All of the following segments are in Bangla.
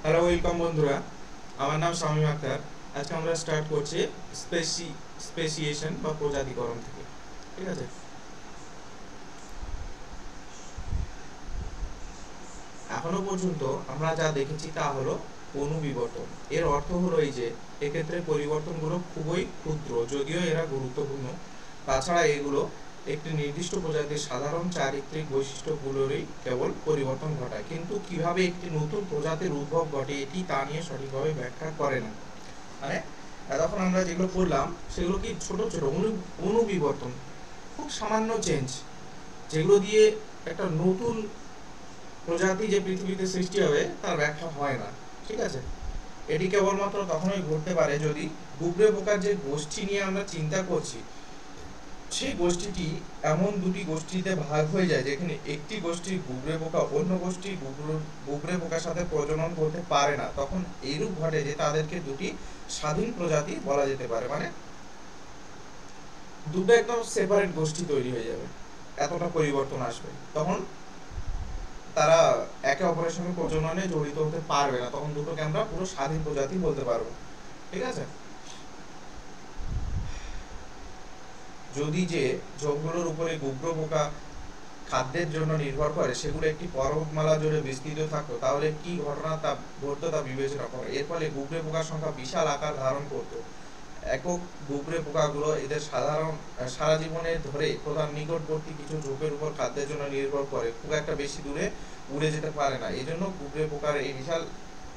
হ্যালো, ওয়েলকাম বন্ধুরা। আমার নাম শামীম আক্তার। আজকে আমরা স্টার্ট করছি স্পেসিয়েশন বা প্রজাতিকরণ থেকে। ঠিক আছে। এখনো পর্যন্ত আমরা যা দেখেছি তা হলো অনুবিবর্তন। এর অর্থ হলো এই যে এক্ষেত্রে পরিবর্তনগুলো খুবই ক্ষুদ্র, যদিও এরা গুরুত্বপূর্ণ। তাছাড়া এগুলো একটি নির্দিষ্ট প্রজাতির সাধারণ চারিত্রিক বৈশিষ্ট্যগুলোরই কেবল পরিবর্তন ঘটায়, কিন্তু কিভাবে একটি নতুন প্রজাতির উদ্ভব ঘটে এটি তা নিয়ে সঠিকভাবে ব্যাখ্যা করে না। মানে তখন আমরা যেগুলো পড়লাম সেগুলো কি ছোট ছোট অনুবিবর্তন, খুব সামান্য চেঞ্জ, যেগুলো দিয়ে একটা নতুন প্রজাতি যে পৃথিবীতে সৃষ্টি হবে তার ব্যাখ্যা হয় না। ঠিক আছে। এটি কেবলমাত্র তখনই ঘটতে পারে যদি গুবরে পোকার যে গোষ্ঠী নিয়ে আমরা চিন্তা করছি সেই গোষ্ঠীটি এমন দুটি গোষ্ঠীতে ভাগ হয়ে যায় যেখানে একটি গোষ্ঠীর গুবরে পোকা অন্য গোষ্ঠীর গুবরে পোকার সাথে প্রজনন করতে পারে না। তখন এইরূপ ঘটে যে তাদেরকে দুটি স্বাধীন প্রজাতি বলা যেতে পারে। মানে দুটো একদম সেপারেট গোষ্ঠী তৈরি হয়ে যাবে, এতটা পরিবর্তন আসবে। তখন তারা একে অপরের সঙ্গে প্রজননে জড়িত হতে পারবে না, তখন দুটোকে আমরা পুরো স্বাধীন প্রজাতি বলতে পারবো। ঠিক আছে। যদি যে ঝোপগুলোর উপরে গুবরে পোকা খাদ্যের জন্য নির্ভর করে সেগুলো একটি পর্বতমালা জুড়ে বিস্তৃত থাকতো, তাহলে কি ঘটনা তা ঘটতো তা বিবেচনা করে। এর ফলে গুবরে পোকার সংখ্যা বিশাল আকার ধারণ করত। একক গুবরে পোকাগুলো এদের সারা জীবনে ধরে প্রধান নিকটবর্তী কিছু ঝোপের উপর খাদ্যের জন্য নির্ভর করে, খুব একটা বেশি দূরে উড়ে যেতে পারে না। এই জন্য গুবরে পোকার এই বিশাল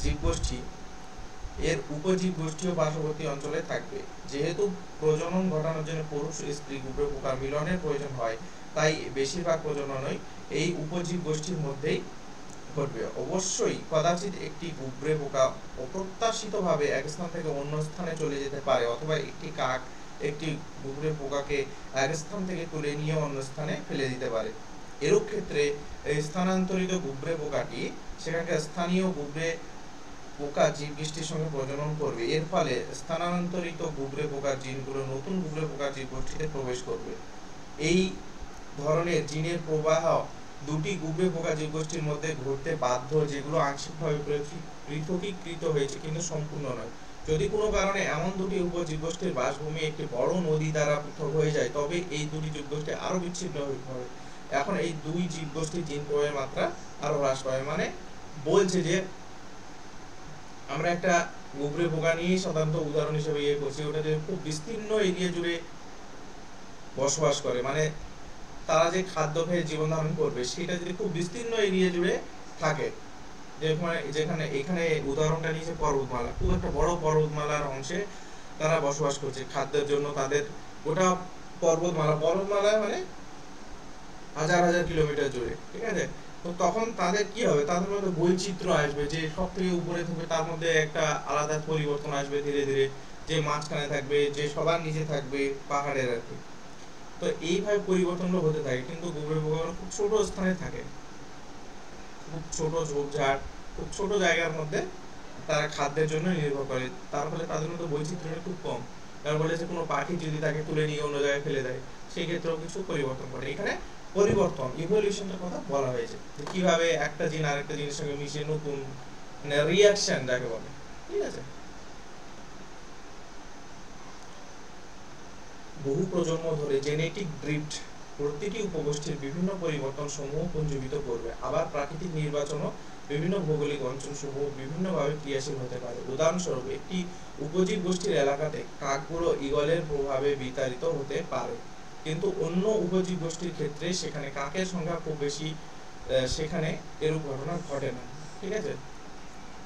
জীবগোষ্ঠী এর উপজীব গোষ্ঠীও পার্শ্ববর্তী অঞ্চলে থাকবে। যেহেতু প্রজনন ঘটানোর জন্য পুরুষ স্ত্রী গুবরে পোকার মিলনের প্রয়োজন হয়, তাই বেশিরভাগ প্রজননই এই উপজীব গোষ্ঠীর মধ্যেই ঘটবে। অবশ্যই কদাচিৎ একটি গুবরে পোকা অপ্রত্যাশিতভাবে এক স্থান থেকে অন্য স্থানে চলে যেতে পারে, অথবা একটি কাক একটি গুবরে পোকাকে এক স্থান থেকে তুলে নিয়ে অন্য স্থানে ফেলে দিতে পারে। এরূপ ক্ষেত্রে এই স্থানান্তরিত গুবরে পোকাটি সেখানকার স্থানীয় গুবরে পোকা জীব গোষ্ঠীর সঙ্গে প্রজনন করবে। এর ফলে স্থানান্তরিত গুবরে পোকার জিনগুলো নতুন গুবরে পোকার জীব গোষ্ঠীতে প্রবেশ করবে। এই ধরনের জিনের প্রবাহ দুটি গুবরে পোকা জীবগোষ্ঠীর মধ্যে ঘটতে বাধ্য, যেগুলো আংশিকভাবে পৃথকীকৃত হয়েছে কিন্তু সম্পূর্ণ নয়। যদি কোনো কারণে এমন দুটি উপজীবগোষ্ঠীর বাসভূমি একটি বড় নদী দ্বারা পৃথক হয়ে যায়, তবে এই দুটি জীবগোষ্ঠী আরো বিচ্ছিন্ন হবে। এখন এই দুই জীবগোষ্ঠীর জিন প্রবাহের মাত্রা আরো হ্রাস পাবে। মানে বলছে যে আমরা একটা গুবরে পোকা নিয়ে সাধারণত উদাহরণ হিসেবে ইয়ে করছি, ওটা যে খুব বিস্তীর্ণ এরিয়া জুড়ে বসবাস করে, মানে তারা যে খাদ্য খেয়ে জীবন ধারণ করবে সেটা যদি খুব বিস্তীর্ণ এরিয়া জুড়ে থাকে, যেখানে এখানে উদাহরণটা নিয়েছে পর্বতমালা, খুব একটা বড় পর্বতমালার অংশে তারা বসবাস করছে খাদ্যের জন্য। তাদের গোটা পর্বতমালা মানে হাজার হাজার কিলোমিটার জুড়ে। ঠিক আছে। তো তখন তাদের কি হবে, তাদের মধ্যে বৈচিত্র্য আসবে, যে সব থেকে উপরে থাকবে তার মধ্যে একটা আলাদা পরিবর্তন আসবে ধীরে ধীরে, যে মাঝখানে থাকবে, যে সবার নিচে থাকবে, পাহাড়ের আর কি। তো এইভাবে পরিবর্তনগুলো হতে থাকে, কিন্তু গুবরে পোকাগুলো খুব ছোট স্থানে থাকে, খুব ছোট ঝোপঝাড়, খুব ছোট জায়গার মধ্যে তারা খাদ্যের জন্য নির্ভর করে। তার ফলে তাদের মধ্যে বৈচিত্র্যটা খুব কম। তার ফলে যে কোনো পাখি যদি তাকে তুলে নিয়ে অন্য জায়গায় ফেলে দেয়, সেই ক্ষেত্রেও কিছু পরিবর্তন করে। এখানে পরিবর্তন ইভলিউশনের কথা বলা হয়েছে, যে কিভাবে একটা জিন আরেকটা জিনের সঙ্গে মিশে নতুন, মানে রিয়াকশন যাকে বলে। ঠিক আছে। বহু প্রজন্ম ধরে জেনেটিক ড্রিফট প্রতিটি উপগোষ্ঠীর বিভিন্ন পরিবর্তন সমূহ পুঞ্জীবিত করবে। আবার প্রাকৃতিক নির্বাচনও বিভিন্ন ভৌগোলিক অঞ্চল সমূহ বিভিন্নভাবে ক্রিয়াশীল হতে পারে। উদাহরণস্বরূপ, একটি উপজীব গোষ্ঠীর এলাকাতে কাকগুলো ঈগলের প্রভাবে বিতাড়িত হতে পারে, কিন্তু অন্য উপজীব গোষ্ঠীর ক্ষেত্রে সেখানে কাকের সংখ্যা খুব বেশি, সেখানে এরূপ ঘটনা ঘটে না। ঠিক আছে।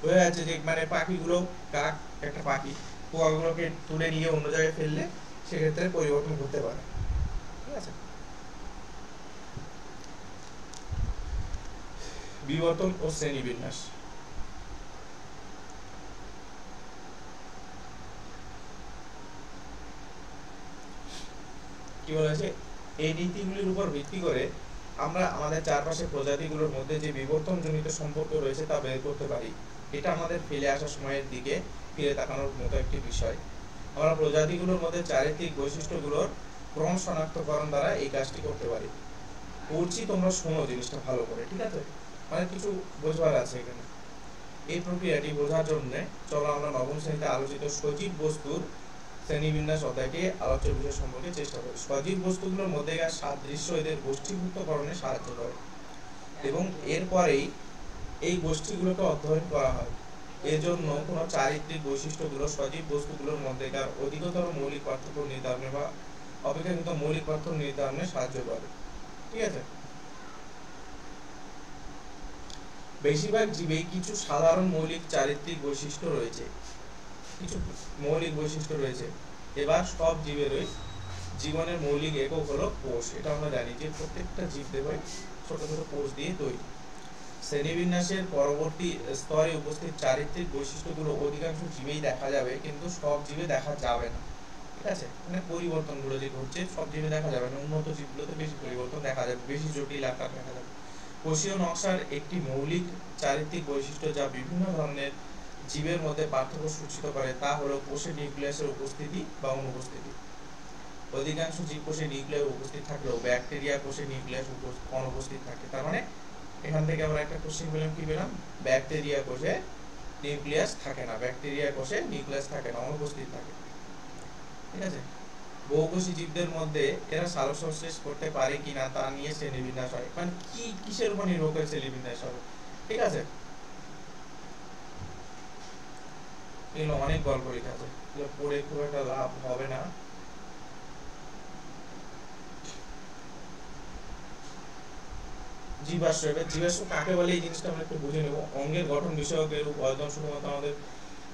বোঝা যাচ্ছে যে মানে পাখিগুলো, কাক একটা পাখি, পোকাগুলোকে তুলে নিয়ে অন্য জায়গায় ফেললে সেক্ষেত্রে পরিবর্তন করতে পারে। ঠিক আছে। বিবর্তন ও শ্রেণীবিন্যাস। কি বলা হয়েছে, এই নীতিগুলির উপর ভিত্তি করে আমরা আমাদের চারপাশে প্রজাতিগুলোর মধ্যে যে বিবর্তনজনিত সম্পর্ক রয়েছে তা বের করতে পারি। এটা আমাদের ফেলে আসা সময়ের দিকে ফিরে তাকানোর মতো একটি বিষয়। আমরা প্রজাতিগুলোর মধ্যে চারিত্রিক বৈশিষ্ট্যগুলোর ক্রম শনাক্তকরণ দ্বারা এই কাজটি করতে পারি। পড়ছি, তোমরা শোনো জিনিসটা ভালো করে। ঠিক আছে। মানে কিছু বোঝবার আছে এখানে। এই প্রক্রিয়াটি বোঝার জন্য চলো আমরা নবম শ্রেণীতে আলোচিত সজীব বস্তুর শ্রেণীবিন্যাস অধ্যায়কে আলোচ্য বিষয় সম্পর্কে চেষ্টা করি। সজীব বস্তুগুলোর মধ্যেকার সাদৃশ্য এদের গোষ্ঠীভুক্তকরণে সাহায্য করে এবং এরপরেই এই গোষ্ঠীগুলোকে অধ্যয়ন করা হয়। এজন্য কোনো চারিত্রিক বৈশিষ্ট্যগুলো সজীব বস্তুগুলোর মধ্যেকার অধিকতর মৌলিক পার্থক্য নির্ধারণে বা অপেক্ষাকৃত মৌলিক পার্থক্য নির্ধারণে সাহায্য করে। ঠিক আছে, বেশিরভাগ জীবেই কিছু সাধারণ মৌলিক চারিত্রিক বৈশিষ্ট্য রয়েছে, কিছু মৌলিক বৈশিষ্ট্য রয়েছে। এবার সব জীবেরই জীবনের মৌলিক একক হলো কোষ। এটা আমরা জানি যে প্রত্যেকটা জীব দেহে ছোট ছোট কোষ দিয়ে তৈরি। শ্রেণীবিন্যাসের পরবর্তী স্তরে উপস্থিত চারিত্রিক বৈশিষ্ট্যগুলো অধিকাংশ জীবেই দেখা যাবে, কিন্তু সব জীবে দেখা যাবে না। ঠিক আছে, মানে পরিবর্তনগুলো যে ঘটছে সব জীবে দেখা যাবে না। উন্নত জীবগুলোতে বেশি পরিবর্তন দেখা যাবে, বেশি জটিল আকার দেখা যাবে। কোষীয় নকশার একটি মৌলিক চারিত্রিক বৈশিষ্ট্য যা বিভিন্ন ধরনের জীবের মধ্যে পার্থক্য সূচিত করে তা হলো কোষের নিউক্লিয়াসের উপস্থিতি বা অনুপস্থিতি। অধিকাংশ জীব কোষে নিউক্লিয়াস উপস্থিত থাকলেও ব্যাকটেরিয়া কোষে নিউক্লিয়াস অনুপস্থিত থাকে। তার মানে এখান থেকে আমরা একটা কোশ্চেন পেলাম, কি পেলাম? ব্যাকটেরিয়া কোষে নিউক্লিয়াস থাকে না, ব্যাকটেরিয়া কোষে নিউক্লিয়াস থাকে না, অনুপস্থিত থাকে। ঠিক আছে, বহুকোষী জীবদের মধ্যে এরা সালোকসংশ্লেষ করতে পারে কিনা তা নিয়ে শ্রেণীবিন্যাস হয়। মানে কি কিসের উপর নির্ভর করে শ্রেণীবিন্যাস হবে? ঠিক আছে, এগুলো অনেক গল্প লেখা আছে, এগুলো পড়ে খুব একটা লাভ হবে না। জীবাশ্ম, এবার জীবাশ্ম কাকে বলে এই জিনিসটা আমরা একটু বুঝে নেব। অঙ্গের গঠন বিষয়ক এর অধ্যয়ন শুধুমাত্র আমাদের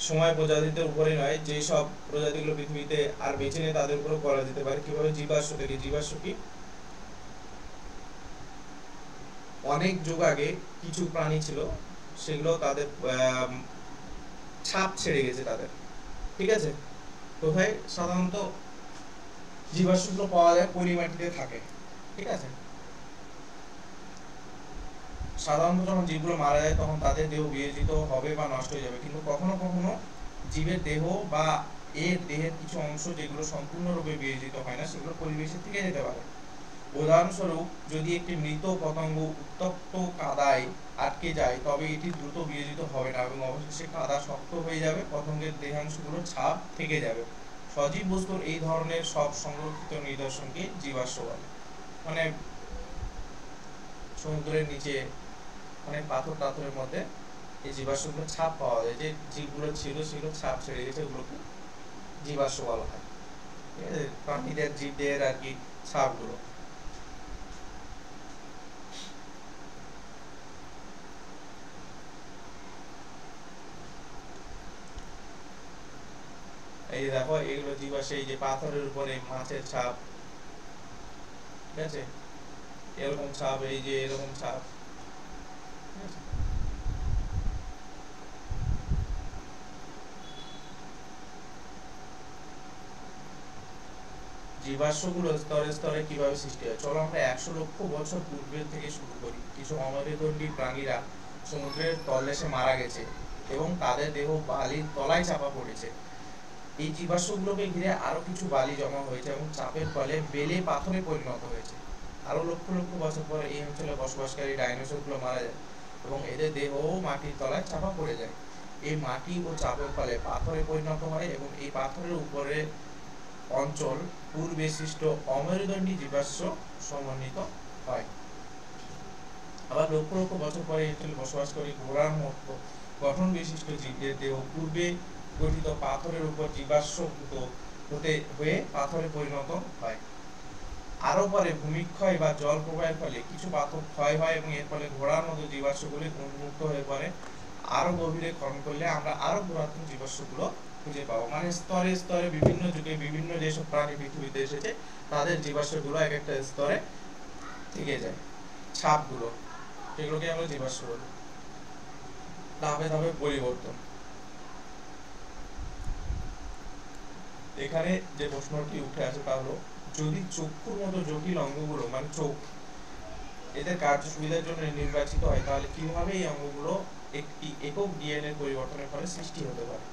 সময় প্রজাতিদের উপরে নয়, যে সব প্রজাতিগুলো পৃথিবীতে আর বেঁচে নেই তাদের উপরেও করা যেতে পারে। কিভাবে? জীবাশ্ম থেকে। জীবাশ্ম কি? অনেক যুগ আগে কিছু প্রাণী ছিল, সেগুলো তাদের ছাপ ছেড়ে গেছে তাদের। ঠিক আছে, কোথায় সাধারণত জীবাশ্মগুলো পাওয়া যায়? পলিমাটিতে থাকে। ঠিক আছে, সাধারণত যখন জীবগুলো মারা যায় তখন তাদের দেহ বিয়োজিত হবে বা নষ্ট হয়ে যাবে, কিন্তু কখনো কখনো জীবের দেহ বা এর দেহের কিছু অংশ যেগুলো সম্পূর্ণরূপে বিয়োজিত হয় না, সেগুলো পরিবেশে থেকে যেতে পারে। উদাহরণস্বরূপ, যদি একটি মৃত পতঙ্গ উত্তপ্ত কাদায় আটকে যায় তবে এটি দ্রুত বিয়োজিত হবে না এবং অবশেষে কাদা শক্ত হয়ে যাবে, পতঙ্গের দেহাংশগুলো ছাপ থেকে যাবে। সজীব বস্তুর এই ধরনের সব সংরক্ষিত নিদর্শনকে জীবাশ্ম বলে। মানে সমুদ্রের নিচে অনেক পাথর টাথরের মধ্যে এই জীবাশ্মগুলো ছাপ পাওয়া যায়, যে জীবগুলো ছিল সেগুলো ছাপ ছেড়ে গেছে, ওগুলোকে জীবাশ্ম বলা হয়। ঠিক আছে, প্রাণীদের জীবদের আর কি ছাপগুলো। এই যে দেখো, এগুলো জীবাশ্ম। এই যে পাথরের উপরে মাছের ছাপ, ঠিক আছে, এরকম ছাপ, এই যে এরকম ছাপ। ঠিক আছে, জীবাশ্মগুলো স্তরে স্তরে কিভাবে সৃষ্টি হয়? চলো আমরা 100 লক্ষ বছর পূর্বের থেকে শুরু করি। কিছু অমেরুদণ্ডী প্রাণীরা সমুদ্রের তলদেশে মারা গেছে এবং তাদের দেহ বালির তলায় চাপা পড়েছে। এই জীবাশ্মগুলোকে ঘিরে আরো কিছু বালি জমা হয়েছে এবং চাপের ফলে বেলে পাথরে পরিণত হয়েছে। আরো লক্ষ লক্ষ বছর পরে এই অঞ্চলে বসবাসকারী ডাইনোসরগুলো মারা যায় এবং এদের দেহ মাটির তলায় চাপা পড়ে যায়। এই মাটি ও চাপের ফলে পাথরে পরিণত হয় এবং এই পাথরের উপরে অঞ্চল পূর্বে সৃষ্ট অমেরুদণ্ডী জীবাশ্ম সমন্বিত হয়। আবার লক্ষ লক্ষ বছর পরে এই অঞ্চলে বসবাসকারী ঘোড়ার মতো গঠন বিশিষ্ট জীবদের দেহ পূর্বে গঠিত পাথরের উপর জীবাশ্মভূত হয়ে পাথরে পরিণত হয়। আরো পরে ভূমিক্ষয় বা জল প্রবাহের ফলে কিছু পাথর ক্ষয় হয় এবং এর ফলে ঘোড়ার মতো জীবাশ্মগুলি উন্মুক্ত হয়ে পড়ে। আরো গভীরে খনন করলে আমরা আরো পুরাতন জীবাশ্মগুলো খুঁজে পাবো। মানে স্তরে স্তরে বিভিন্ন যুগে বিভিন্ন যেসব প্রাণী পৃথিবীতে এসেছে তাদের জীবাশ্মগুলো এক একটা স্তরে থেকে যায়, ছাপগুলো, সেগুলোকে আমরা জীবাশ্ম বলি। ধাপে ধাপে পরিবর্তন। এখানে যে প্রশ্নটি উঠে আসে তা হলো, যদি চক্ষুর মতো জটিল অঙ্গগুলো, মানে চোখ, এদের কার্য সুবিধার জন্য নির্বাচিত হয়, তাহলে কিভাবে এই অঙ্গগুলো একটি একক ডিএনএ পরিবর্তনের ফলে সৃষ্টি হতে পারে?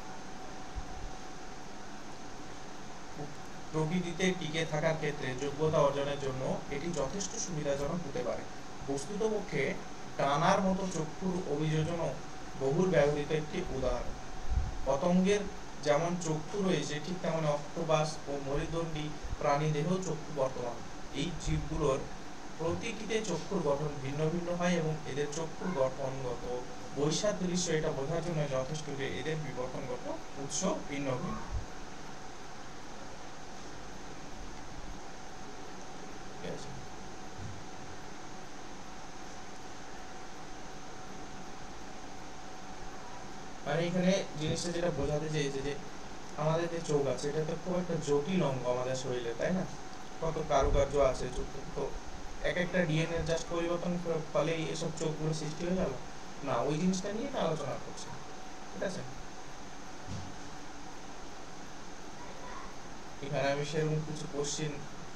প্রকৃতিতে টিকে থাকার ক্ষেত্রে যোগ্যতা অর্জনের জন্য এটি যথেষ্ট সুবিধাজনক হতে পারে। বস্তুতপক্ষে ডানার মতো চক্ষুর অভিযোজনও বহুল ব্যবহৃত একটি উদাহরণ। পতঙ্গের যেমন চক্ষু রয়েছে ঠিক তেমন অক্টোপাস ও মেরুদণ্ডী প্রাণীদেহেও চক্ষু বর্তমান। এই জীবগুলোর প্রতিটিতে চক্ষুর গঠন ভিন্ন ভিন্ন হয় এবং এদের চক্ষুর গঠনগত বৈসাদৃশ্য এটা বোঝার জন্য যথেষ্ট যে এদের বিবর্তনগত উৎস ভিন্ন ভিন্ন। ঠিক আছে, মানে এখানে জিনিসটা যেটা বোঝাতে চেয়েছে যে আমাদের যে চোখ আছে এটা তো খুব একটা জটিল অঙ্গ আমাদের শরীরে, তাই না? কত কারুকার্য আছে চোখ, তো এক একটা ডিএনএ জাস্ট পরিবর্তন ফলে এসব চোখগুলো সৃষ্টি হয়ে গেল না, ওই জিনিসটা নিয়ে এটা আলোচনা করছে। ঠিক আছে, এখানে আমি সেরকম কিছু কোশ্চিন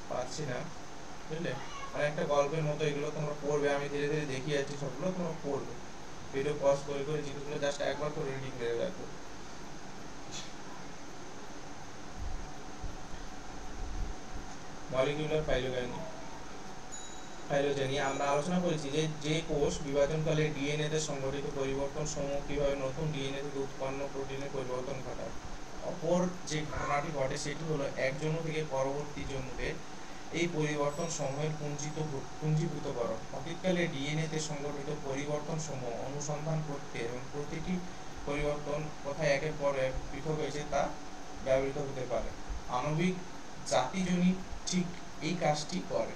পাচ্ছি না, বুঝলে? মানে একটা গল্পের মতো এগুলো তোমরা পড়বে, আমি ধীরে ধীরে দেখিয়ে যাচ্ছি, সবগুলো তোমরা পড়বে, ভিডিও পজ করে করে জিনিসগুলো জাস্ট একবার করে রিডিং করে রাখো। মলিকিউলার ফাইলোজেনি আমরা আলোচনা করেছি যে যে কোষ বিভাজনকালে ডিএনএ তে সংঘটিত পরিবর্তন সমূহ কিভাবে নতুন ডিএনএ থেকে উৎপন্ন প্রোটিনের পরিবর্তন ঘটায়। অপর যে ঘটনাটি ঘটে সেটি হলো এক জন্ম থেকে পরবর্তী জন্মে এই পরিবর্তন সমূহের পুঞ্জীভূতকরণ। অতীতকালে ডিএনএ তে সংঘটিত পরিবর্তন সমূহ অনুসন্ধান করতে এবং প্রতিটি পরিবর্তন কোথায় একের পর এক পৃথক হয়েছে তা ব্যবহৃত হতে পারে। আণবিক জাতিজনিত ঠিক এই কাজটি করে।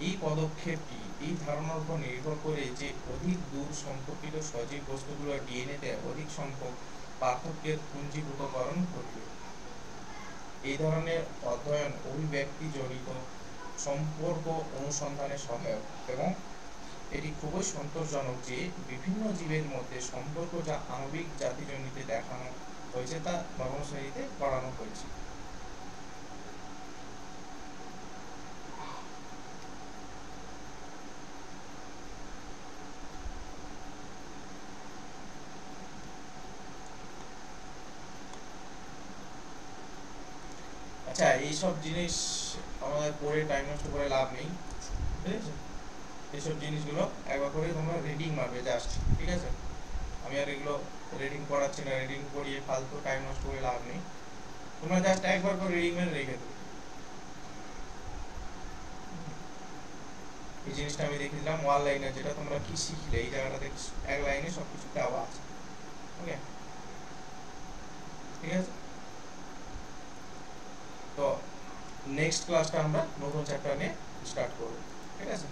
এই পদক্ষেপটি এই ধারণার উপর নির্ভর করে যে অধিক দূর সম্পর্কিত সজীব বস্তুগুলোর ডিএনএতে অধিক সংখ্যক পার্থক্যের পুঞ্জীভূতকরণ ঘটবে। এই ধরনের অধ্যয়ন অভিব্যক্তিজনিত সম্পর্ক অনুসন্ধানে সহায়ক এবং এটি খুবই সন্তোষজনক যে বিভিন্ন জীবের মধ্যে সম্পর্ক যা আণবিক জাতিজনিতে দেখানো হয়েছে তা নবম শ্রেণীতে পড়ানো হয়েছে। আচ্ছা, এইসব জিনিস আমাদের পড়ে টাইম নষ্ট করে লাভ নেই, ঠিক আছে? এইসব জিনিসগুলো একবার করে তোমরা রিডিং মারবে জাস্ট, ঠিক আছে? আমি আর এগুলো রিডিং পড়াচ্ছি না, রিডিং পড়িয়ে ফালতু টাইম নষ্ট করে লাভ নেই, তোমরা জাস্ট একবার করে রিডিং মেরে রেখে দেবে। এই জিনিসটা আমি দেখে দিলাম ওয়ান লাইনে, যেটা তোমরা কি শিখলে এই জায়গাটাতে এক লাইনে সবকিছু দেওয়া আছে। ওকে, ঠিক আছে? তো নেক্সট ক্লাসটা আমরা নতুন চ্যাপ্টার নিয়ে স্টার্ট করব, ঠিক আছে?